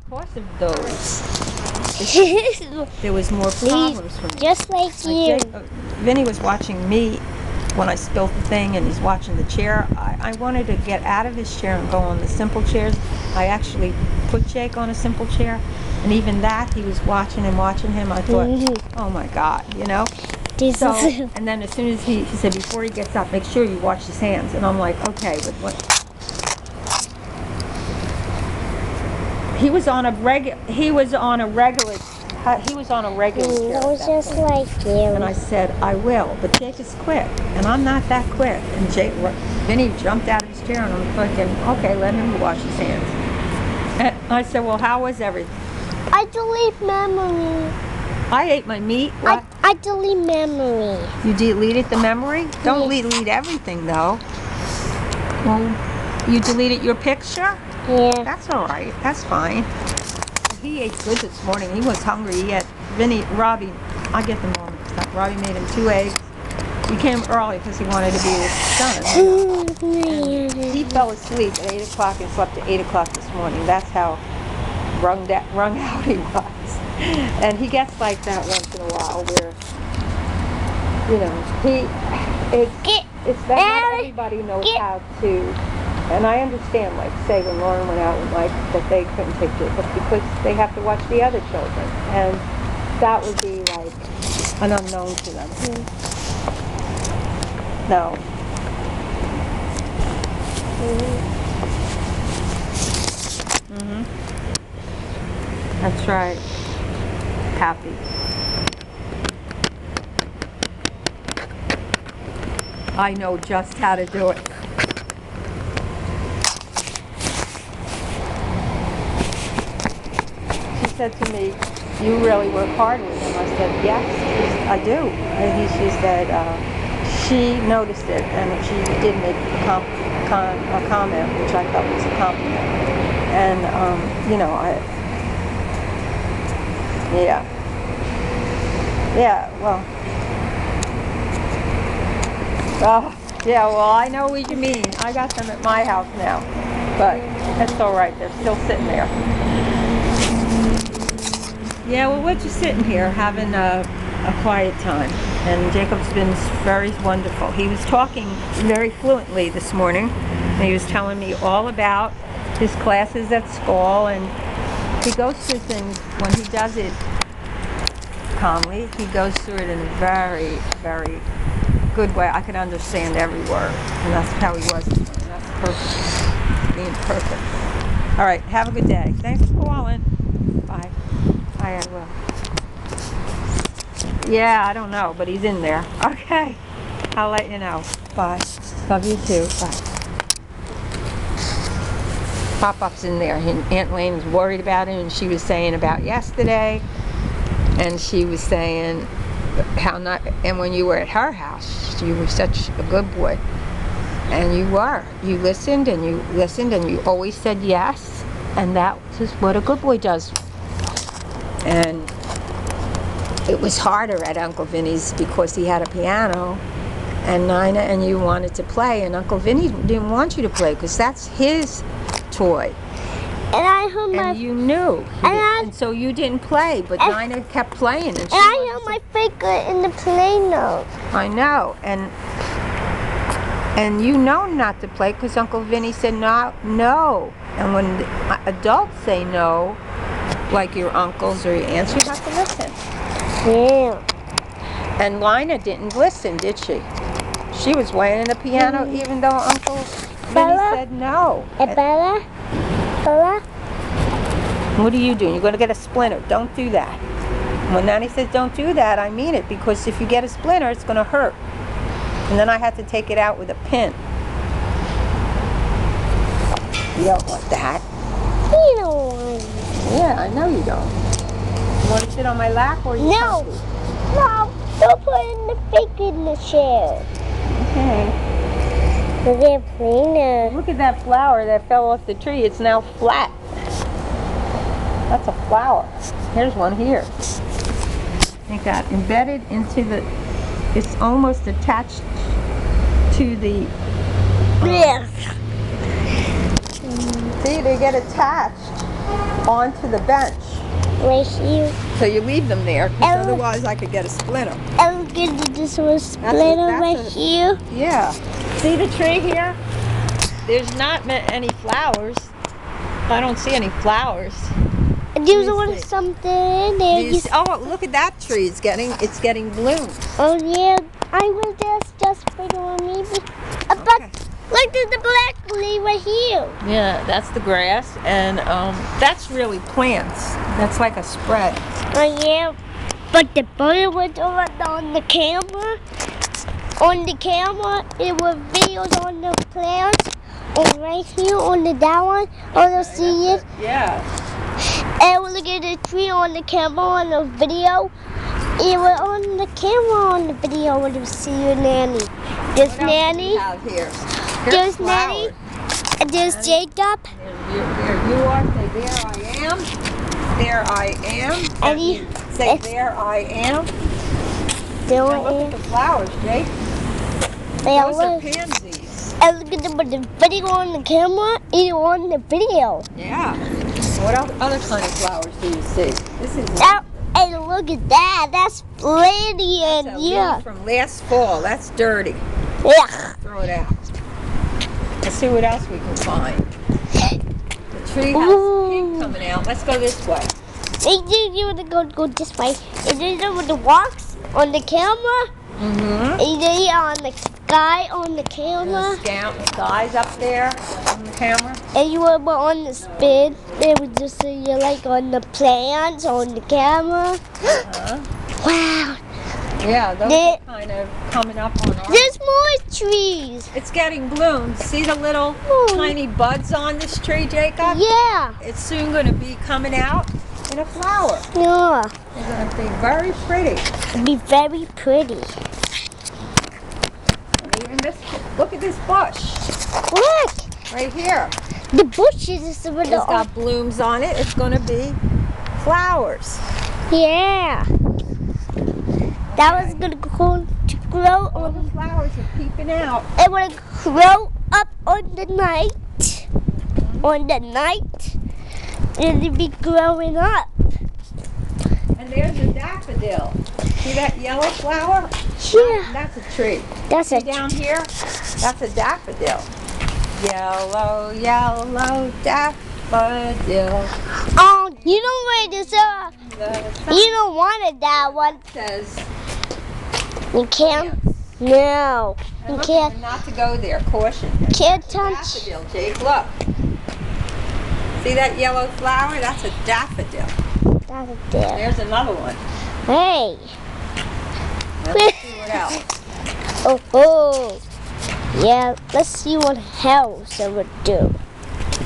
Because of those, there was more problems for me. Just like you. Vinny was watching me when I spilled the thing, and he's watching the chair. I wanted to get out of his chair and go on the simple chairs. I actually put Jake on a simple chair, and even that, he was watching him. I thought, oh my God, you know? So, and then as soon as he said, before he gets up, make sure you wash his hands. And I'm like, okay, but what? He was on a regular chair. That was just like you. And I said, I will, but Jake is quick, and I'm not that quick. And Vinny jumped out of his chair, and I'm thinking, okay, let him wash his hands. And I said, well, how was everything? I delete memory. I ate my meat. What? I delete memory. You deleted the memory? Don't delete everything, though. Well, you deleted your picture? Yeah. That's all right. That's fine. He ate good this morning. He was hungry. He had Robbie, I get them all mixed up. Robbie made him 2 eggs. He came early because he wanted to be with his son. And he fell asleep at 8 o'clock and slept at 8 o'clock this morning. That's how wrung out he was. And he gets like that once in a while where, you know, it's that not everybody knows how to. And I understand, like, say, when Lauren went out with Mike, that they couldn't take it, but because they have to watch the other children. And that would be, like, an unknown to them. No. That's right. Happy. I know just how to do it. Said to me, you really work hard with him. I said, yes, I do. And she said, she noticed it, and she did make a comment, which I thought was a compliment. And, you know, well, I know what you mean. I got them at my house now, but that's all right. They're still sitting there. Yeah, well, we're just sitting here having a quiet time, and Jacob's been very wonderful. He was talking very fluently this morning, and he was telling me all about his classes at school, and he goes through things when he does it calmly. He goes through it in a very, very good way. I could understand every word, and that's how he was. And that's perfect, being perfect. All right, have a good day. Thanks for calling. Bye. I will. Yeah, I don't know, but he's in there. Okay. I'll let you know. Bye. Love you too. Bye. Pop-Up's in there. Aunt Wayne was worried about him, and she was saying about yesterday, and she was saying how not, and when you were at her house, you were such a good boy. And you were. You listened, and you always said yes, and that is what a good boy does. And it was harder at Uncle Vinny's because he had a piano, and Nina and you wanted to play, and Uncle Vinny didn't want you to play because that's his toy. And you knew. And so you didn't play, but Nina kept playing. And I held my finger in the piano. I know. And you know not to play because Uncle Vinny said no. And when adults say no, like your uncles or your aunts, you have to listen. Yeah. And Lina didn't listen, did she? She was playing the piano even though Uncle Vinny said no. Bella? What are you doing? You're going to get a splinter. Don't do that. When Nanny says don't do that, I mean it, because if you get a splinter, it's going to hurt. And then I had to take it out with a pin. You don't want that. You don't want it. Yeah, I know you don't. You want to sit on my lap or you No. No, don't put the finger in the chair. Okay. Look at that flower that fell off the tree. It's now flat. That's a flower. Here's one here. It got embedded into it's almost attached to the... Yes. See, they get attached. onto the bench. Right here. So you leave them there, because And- otherwise I could get a splinter. And look at this one splitter that's right a- here. Yeah. See the tree here? There's not any flowers. I don't see any flowers. And there's me one see. something in there. Oh, look at that tree. It's getting blooms. Oh yeah, I will just put on maybe. But Okay. look at the black leaf right here. Yeah, that's the grass, and that's really plants. That's like a spread. Oh yeah, but the bird was on the camera. On the camera, it was videos on the plants. And right here on the that one, on the see it. Yeah. And we look at the tree on the camera on the video. It was on the camera on the video when you see your Nanny. There's What else do we Nanny. have here? There's Here's Nanny. flowers. And there's Jacob. There you are. Say, there I am. There I am. And he- Say, it's- there I am. There Now look I at the flowers, Jake. am. Those are pansies. And look at the video on the camera. It's on the video. Yeah. What other kind of flowers do you see? This is Now, and look at that. That's lady a and leaf yeah. from last fall. That's dirty. Yeah. Throw it out. Let's see what else we can find. The tree has Ooh. pink coming out. Let's go this way. And you want to go this way. And then with the walks on the camera. Mm-hmm. And then on the sky on the camera. The sky's up there on the camera. And you were on the spin. It was just you like on the plants on the camera. Uh-huh. Wow. Yeah, those There- are kind of coming up on our... There's more trees. It's getting blooms. See the little Ooh. tiny buds on this tree, Jacob? Yeah. It's soon going to be coming out in a flower. Yeah. It's going to be very pretty. It'd be very pretty. And even this, look at this bush Look. right here. The bushes is the It's got blooms on it. It's going to be flowers. Yeah. That was gonna grow All on. the flowers are peeping out. It would grow up on the night. On the night, it'd be growing up. And there's a daffodil. See that yellow flower? Yeah. That's a tree. That's See it. down here? That's a daffodil. Yellow, yellow daffodil. Oh, you don't want this. The You don't want that one. sign says You can't. plants. No, And you look, can't. not to go there. Caution. Can't That's a touch. daffodil, Jake. Look. See that yellow flower? That's a daffodil. That's it there. There's another one. Hey. Now let's see what else. Oh, oh. Yeah. Let's see what else it would do.